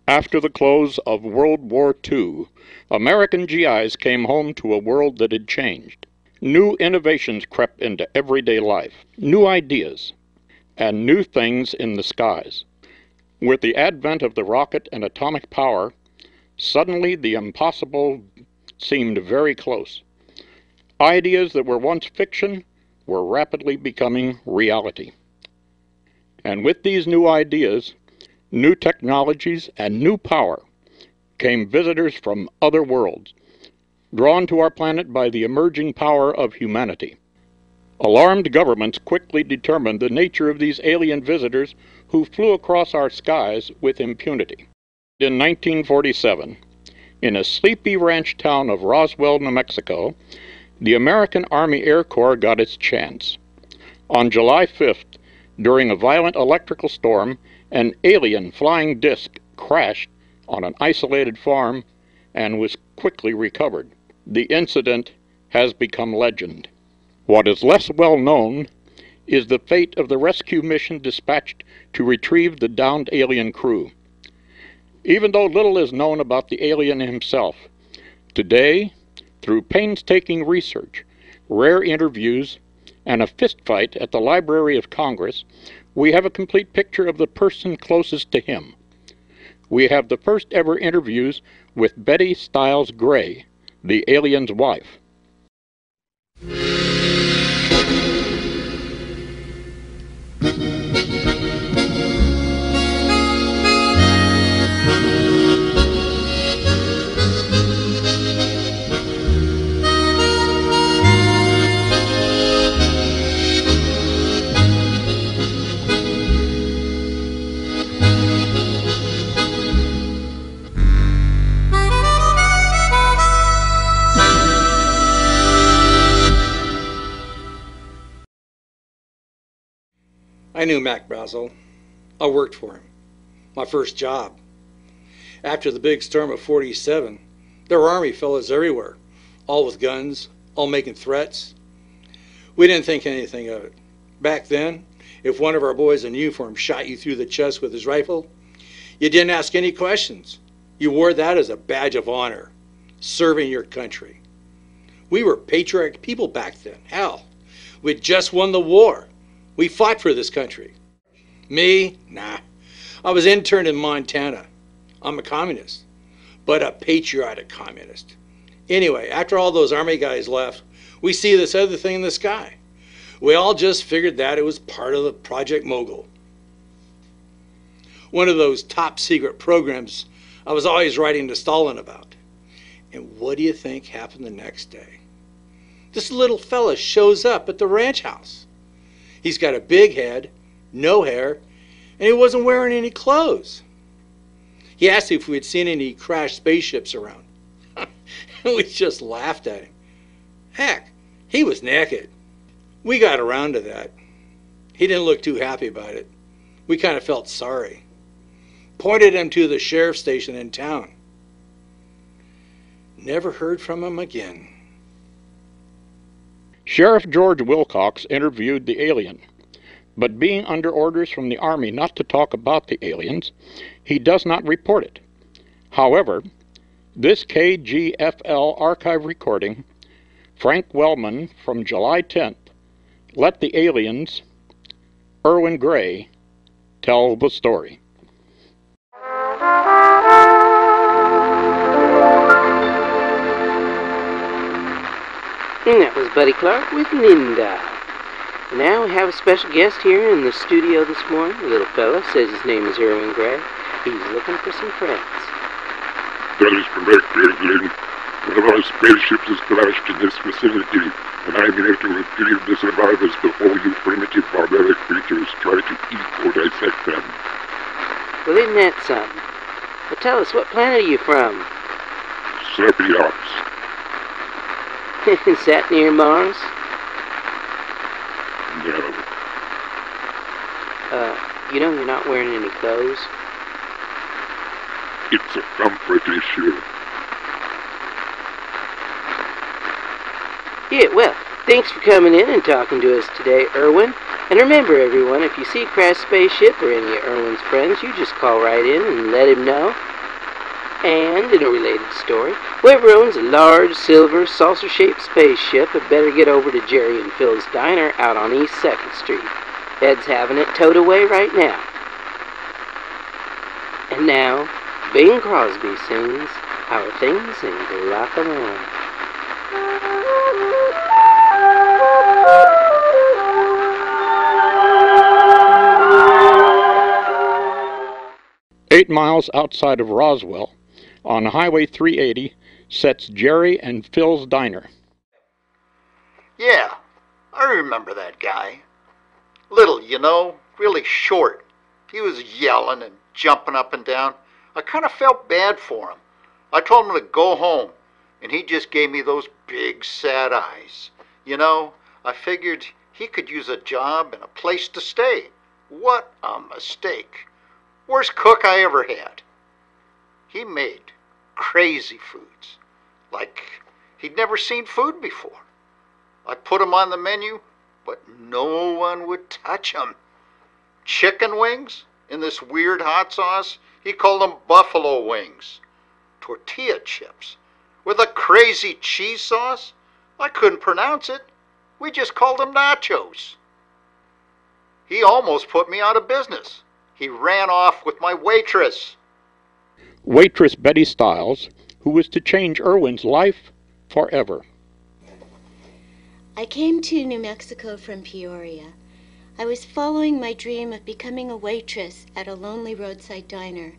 After the close of World War II, American GIs came home to a world that had changed. New innovations crept into everyday life, new ideas, and new things in the skies. With the advent of the rocket and atomic power, suddenly the impossible seemed very close. Ideas that were once fiction were rapidly becoming reality. And with these new ideas, new technologies, and new power came visitors from other worlds, drawn to our planet by the emerging power of humanity. Alarmed governments quickly determined the nature of these alien visitors who flew across our skies with impunity. In 1947, in a sleepy ranch town of Roswell, New Mexico, the American Army Air Corps got its chance. On July 5th, during a violent electrical storm, an alien flying disc crashed on an isolated farm and was quickly recovered. The incident has become legend. What is less well known is the fate of the rescue mission dispatched to retrieve the downed alien crew. Even though little is known about the alien himself, today, through painstaking research, rare interviews, and a fistfight at the Library of Congress, we have a complete picture of the person closest to him. We have the first ever interviews with Betty Stiles Gray, the alien's wife. I knew Mac Brazel. I worked for him. My first job. After the big storm of '47, there were Army fellas everywhere, all with guns, all making threats. We didn't think anything of it. Back then, if one of our boys in uniform shot you through the chest with his rifle, you didn't ask any questions. You wore that as a badge of honor, serving your country. We were patriotic people back then. Hell, we'd just won the war. We fought for this country. Me? Nah. I was interned in Montana. I'm a communist, but a patriotic communist. Anyway, after all those Army guys left, we see this other thing in the sky. We all just figured that it was part of the Project Mogul. One of those top secret programs I was always writing to Stalin about. And what do you think happened the next day? This little fella shows up at the ranch house. He's got a big head, no hair, and he wasn't wearing any clothes. He asked if we had seen any crashed spaceships around. We just laughed at him. Heck, he was naked. We got around to that. He didn't look too happy about it. We kind of felt sorry. Pointed him to the sheriff's station in town. Never heard from him again. Sheriff George Wilcox interviewed the alien, but being under orders from the Army not to talk about the aliens, he does not report it. However, this KGFL archive recording, Frank Wellman from July 10th, let the aliens, Irwin Gray, tell the story. And that was Buddy Clark with Linda. Now we have a special guest here in the studio this morning. A little fella says his name is Irwin Gray. He's looking for some friends. That is correct, alien. One of our spaceships has crashed in this vicinity, and I'm here to retrieve the survivors before you primitive barbaric creatures try to eat or dissect them. Well, isn't that something? Well, tell us, what planet are you from? Serpiops. Is that near Mars? No. You know you're not wearing any clothes? It's a comfort issue. Yeah, well, thanks for coming in and talking to us today, Irwin. And remember, everyone, if you see a crashed spaceship or any of Irwin's friends, you just call right in and let him know. And in a related story, whoever owns a large silver saucer-shaped spaceship had better get over to Jerry and Phil's Diner out on East 2nd Street. Ed's having it towed away right now. And now, Bing Crosby sings Our Things in Guacamole. 8 miles outside of Roswell, on Highway 380, sets Jerry and Phil's Diner. Yeah, I remember that guy. Little, you know, really short. He was yelling and jumping up and down. I kind of felt bad for him. I told him to go home, and he just gave me those big, sad eyes. You know, I figured he could use a job and a place to stay. What a mistake. Worst cook I ever had. He made crazy foods, like he'd never seen food before. I put them on the menu, but no one would touch them. Chicken wings in this weird hot sauce, he called them buffalo wings. Tortilla chips with a crazy cheese sauce, I couldn't pronounce it. We just called them nachos. He almost put me out of business. He ran off with my waitress. Waitress Betty Stiles, who was to change Irwin's life forever. I came to New Mexico from Peoria. I was following my dream of becoming a waitress at a lonely roadside diner.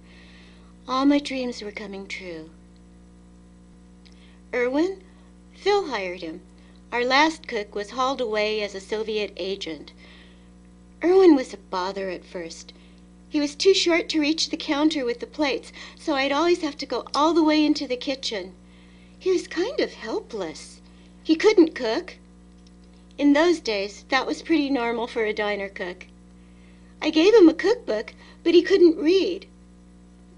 All my dreams were coming true. Irwin? Phil hired him. Our last cook was hauled away as a Soviet agent. Irwin was a bother at first. He was too short to reach the counter with the plates, so I'd always have to go all the way into the kitchen. He was kind of helpless. He couldn't cook. In those days, that was pretty normal for a diner cook. I gave him a cookbook, but he couldn't read.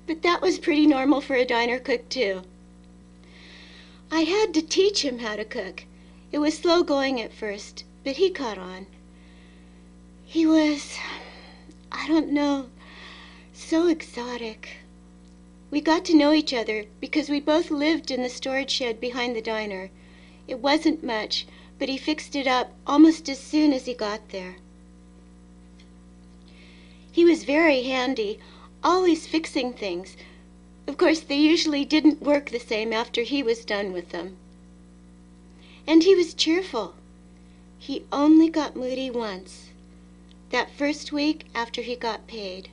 But that was pretty normal for a diner cook, too. I had to teach him how to cook. It was slow going at first, but he caught on. He was, I don't know, so exotic. We got to know each other because we both lived in the storage shed behind the diner. It wasn't much, but he fixed it up almost as soon as he got there. He was very handy, always fixing things. Of course, they usually didn't work the same after he was done with them. And he was cheerful. He only got moody once, that first week after he got paid.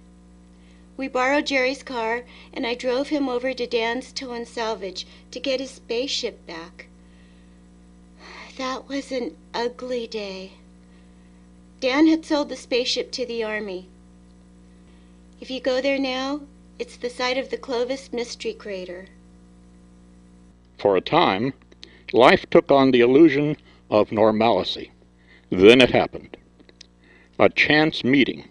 We borrowed Jerry's car, and I drove him over to Dan's Tow and Salvage to get his spaceship back. That was an ugly day. Dan had sold the spaceship to the Army. If you go there now, it's the site of the Clovis Mystery Crater. For a time, life took on the illusion of normalcy. Then it happened. A chance meeting.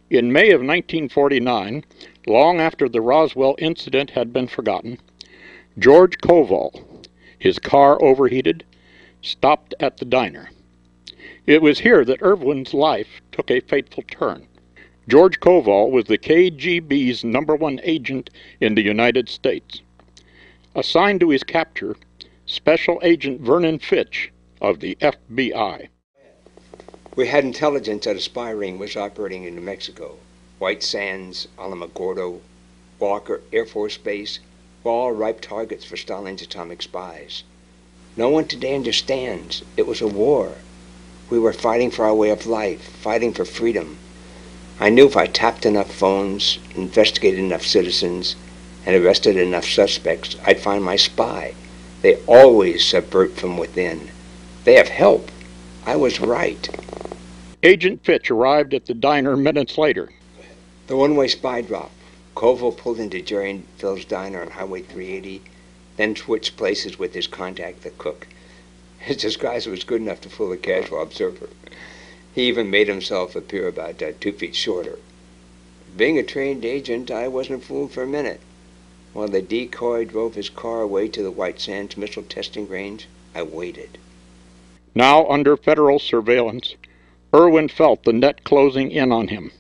In May of 1949, long after the Roswell incident had been forgotten, George Koval, his car overheated, stopped at the diner. It was here that Irwin's life took a fateful turn. George Koval was the KGB's #1 agent in the United States. Assigned to his capture, Special Agent Vernon Fitch of the FBI. We had intelligence that a spy ring was operating in New Mexico. White Sands, Alamogordo, Walker Air Force Base were all ripe targets for Stalin's atomic spies. No one today understands. It was a war. We were fighting for our way of life, fighting for freedom. I knew if I tapped enough phones, investigated enough citizens, and arrested enough suspects, I'd find my spy. They always subvert from within. They have help. I was right. Agent Fitch arrived at the diner minutes later. The one-way spy drop. Koval pulled into Jerry and Phil's Diner on Highway 380, then switched places with his contact, the cook. His disguise was good enough to fool a casual observer. He even made himself appear about 2 feet shorter. Being a trained agent, I wasn't fooled for a minute. While the decoy drove his car away to the White Sands missile testing range, I waited. Now under federal surveillance, Irwin felt the net closing in on him.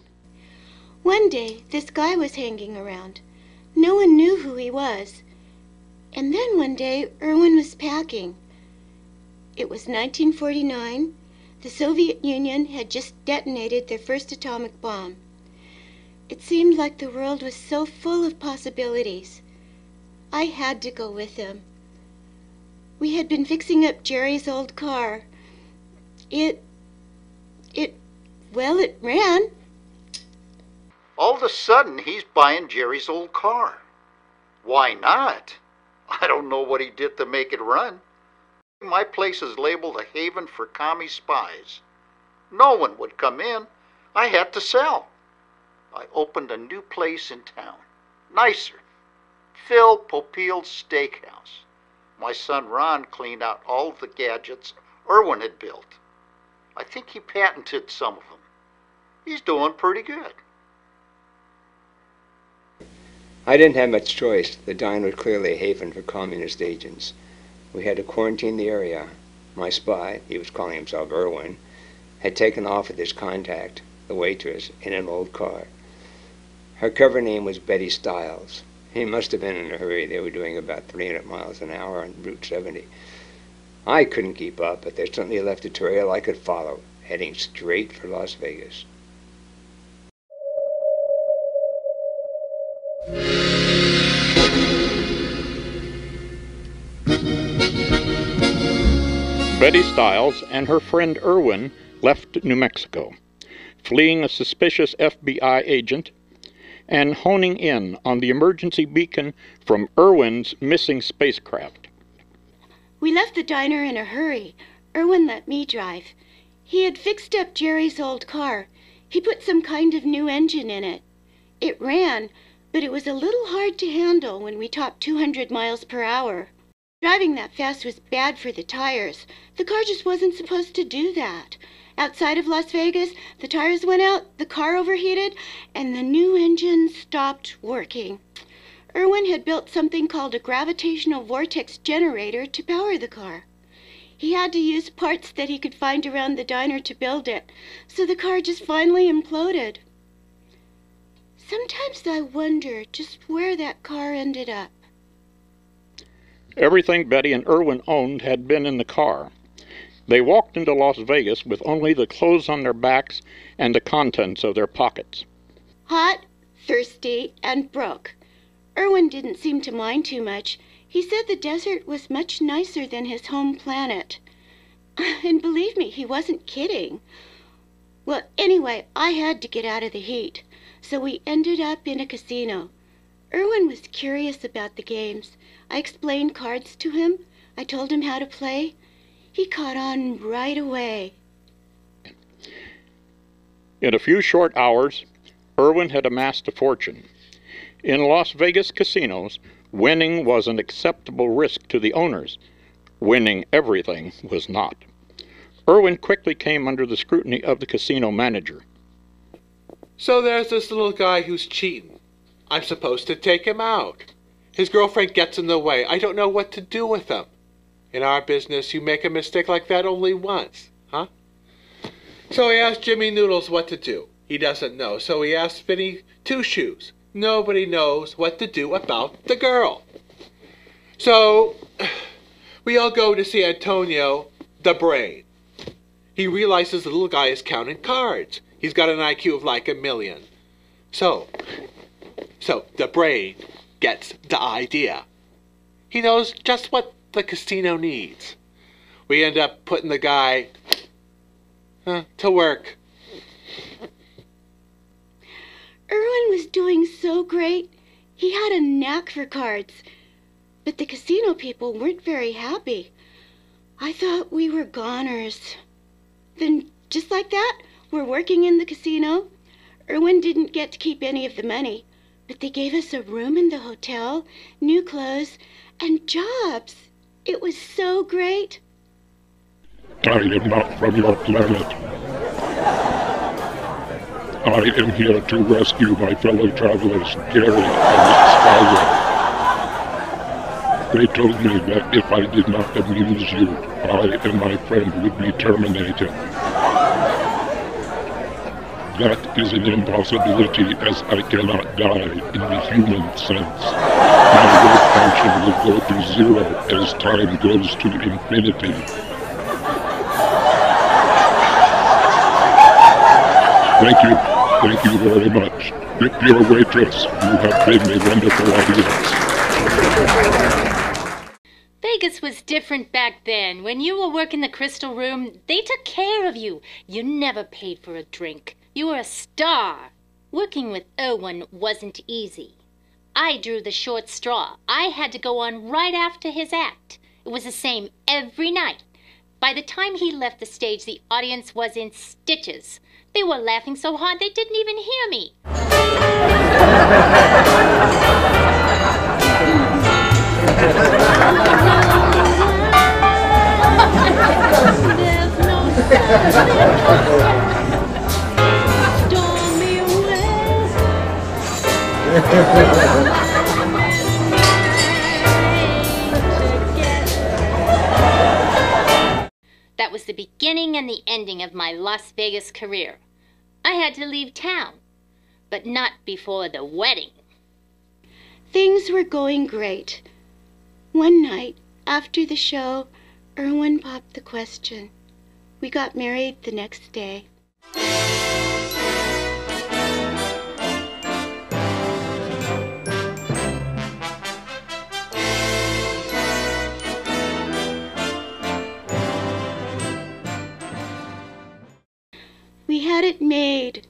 One day, this guy was hanging around. No one knew who he was. And then one day, Erwin was packing. It was 1949. The Soviet Union had just detonated their first atomic bomb. It seemed like the world was so full of possibilities. I had to go with him. We had been fixing up Jerry's old car. It ran. All of a sudden, he's buying Jerry's old car. Why not? I don't know what he did to make it run. My place is labeled a haven for commie spies. No one would come in. I had to sell. I opened a new place in town. Nicer. Phil Popeil's Steakhouse. My son Ron cleaned out all the gadgets Erwin had built. I think he patented some of them. He's doing pretty good. I didn't have much choice. The diner was clearly a haven for communist agents. We had to quarantine the area. My spy, he was calling himself Erwin, had taken off with his contact, the waitress, in an old car. Her cover name was Betty Stiles. He must have been in a hurry. They were doing about 300 miles an hour on Route 70. I couldn't keep up, but they certainly left a trail I could follow, heading straight for Las Vegas. Betty Stiles and her friend Erwin left New Mexico, fleeing a suspicious FBI agent and honing in on the emergency beacon from Erwin's missing spacecraft. We left the diner in a hurry. Erwin let me drive. He had fixed up Jerry's old car. He put some kind of new engine in it. It ran, but it was a little hard to handle when we topped 200 miles per hour. Driving that fast was bad for the tires. The car just wasn't supposed to do that. Outside of Las Vegas, the tires went out, the car overheated, and the new engine stopped working. Erwin had built something called a gravitational vortex generator to power the car. He had to use parts that he could find around the diner to build it, so the car just finally imploded. Sometimes I wonder just where that car ended up. Everything Betty and Erwin owned had been in the car. They walked into Las Vegas with only the clothes on their backs and the contents of their pockets. Hot, thirsty, and broke. Erwin didn't seem to mind too much. He said the desert was much nicer than his home planet. And believe me, he wasn't kidding. Well, anyway, I had to get out of the heat, so we ended up in a casino. Erwin was curious about the games. I explained cards to him. I told him how to play. He caught on right away. In a few short hours, Erwin had amassed a fortune. In Las Vegas casinos, winning was an acceptable risk to the owners. Winning everything was not. Erwin quickly came under the scrutiny of the casino manager. So there's this little guy who's cheating. I'm supposed to take him out. His girlfriend gets in the way. I don't know what to do with him. In our business, you make a mistake like that only once, huh? So he asked Jimmy Noodles what to do. He doesn't know, so he asked Vinny Two Shoes. Nobody knows what to do about the girl. So we all go to see Antonio, the brain. He realizes the little guy is counting cards. He's got an IQ of like 1,000,000. So the brain gets the idea. He knows just what the casino needs. We end up putting the guy to work. Erwin was doing so great. He had a knack for cards. But the casino people weren't very happy. I thought we were goners. Then, just like that, we're working in the casino. Erwin didn't get to keep any of the money, but they gave us a room in the hotel, new clothes, and jobs. It was so great. I am not from your planet. I am here to rescue my fellow travelers, Gary and Skyler. They told me that if I did not amuse you, I and my friend would be terminated. that is an impossibility, as I cannot die in the human sense. My wave function will go to zero as time goes to infinity. Thank you very much. Tip your waitress. You have been a wonderful audience. Vegas was different back then. When you were working the Crystal Room, they took care of you. You never paid for a drink. You were a star. Working with Irwin wasn't easy. I drew the short straw. I had to go on right after his act. It was the same every night. By the time he left the stage, the audience was in stitches. They were laughing so hard they didn't even hear me. That was the beginning and the ending of my Las Vegas career. I had to leave town, but not before the wedding. Things were going great. One night, after the show, Irwin popped the question. We got married the next day. We had it made.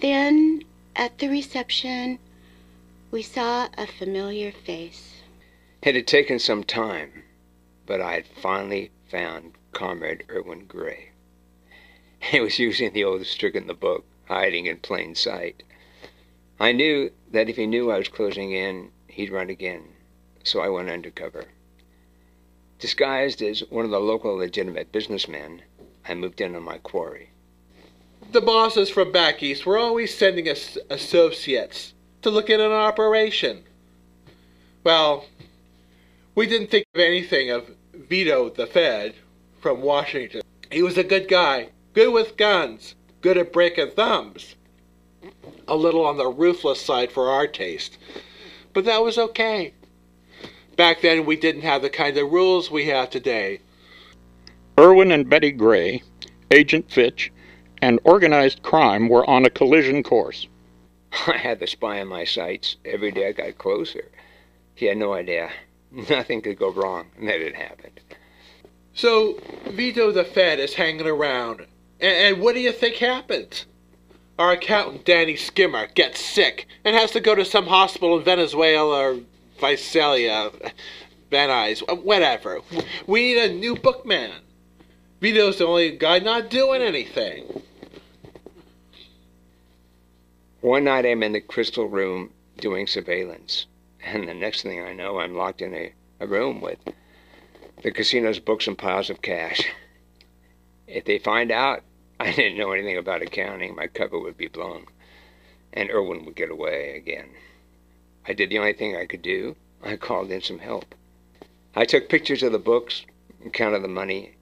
Then, at the reception, we saw a familiar face. It had taken some time, but I had finally found Comrade Irwin Gray. He was using the oldest trick in the book, hiding in plain sight. I knew that if he knew I was closing in, he'd run again, so I went undercover. Disguised as one of the local legitimate businessmen, I moved in on my quarry. The bosses from back east were always sending us associates to look at an operation. Well, we didn't think of anything of Vito the Fed from Washington. He was a good guy, good with guns, good at breaking thumbs. A little on the ruthless side for our taste, but that was okay. Back then we didn't have the kind of rules we have today. Irwin and Betty Gray, Agent Fitch, and organized crime were on a collision course. I had the spy in my sights. Every day I got closer. He had no idea. Nothing could go wrong, and that had happened. So, Vito the Fed is hanging around. And what do you think happened? Our accountant, Danny Skimmer, gets sick and has to go to some hospital in Venezuela or Visalia, Venice, whatever. We need a new bookman. Vito's the only guy not doing anything. One night I'm in the Crystal Room doing surveillance, and the next thing I know, I'm locked in a room with the casino's books and piles of cash. If they find out I didn't know anything about accounting, my cover would be blown, and Irwin would get away again. I did the only thing I could do. I called in some help. I took pictures of the books, counted the money,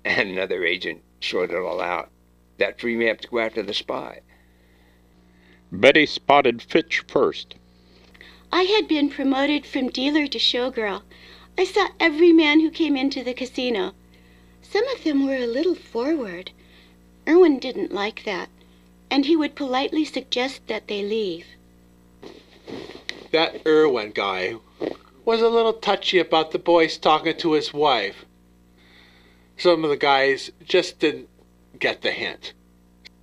and another agent sorted it all out. That freed me up to go after the spy. Betty spotted Fitch first. I had been promoted from dealer to showgirl. I saw every man who came into the casino. Some of them were a little forward. Irwin didn't like that, and he would politely suggest that they leave. That Irwin guy was a little touchy about the boys talking to his wife. Some of the guys just didn't get the hint.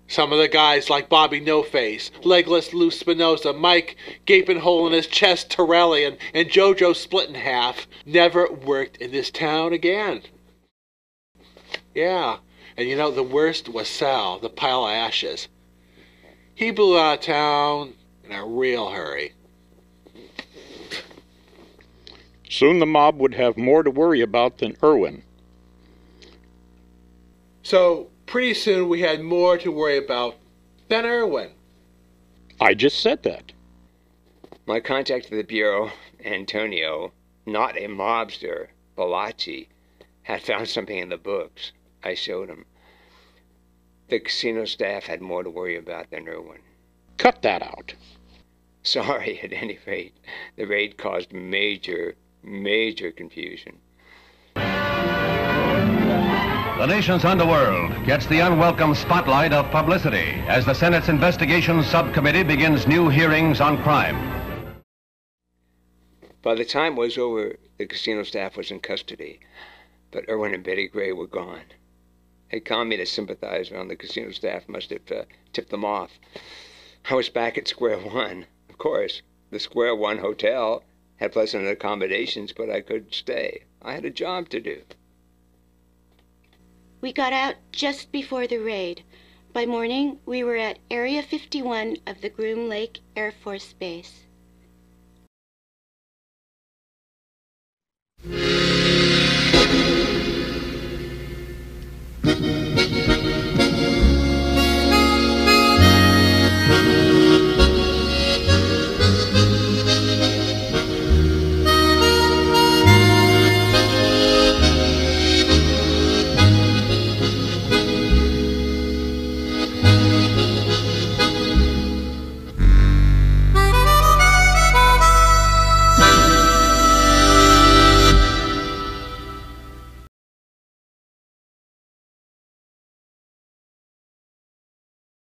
Some of the guys like Bobby No-Face, Legless Lou Spinoza, Mike Gaping Hole in His Chest Torelli, and Jojo Split in Half never worked in this town again. Yeah, and you know, the worst was Sal, the pile of ashes. He blew out of town in a real hurry. Soon the mob would have more to worry about than Irwin. So, pretty soon we had more to worry about than Irwin. I just said that. My contact at the Bureau, Antonio, not a mobster, Balachi, had found something in the books. I showed him. The casino staff had more to worry about than Irwin. Cut that out. Sorry, at any rate. The raid caused major confusion. The nation's underworld gets the unwelcome spotlight of publicity as the Senate's Investigations Subcommittee begins new hearings on crime. By the time it was over, the casino staff was in custody, but Irwin and Betty Gray were gone. A communist sympathizer on the casino staff must have tipped them off. I was back at square one. Of course, the Square One Hotel had pleasant accommodations, but I couldn't stay. I had a job to do. We got out just before the raid. By morning, we were at Area 51 of the Groom Lake Air Force Base.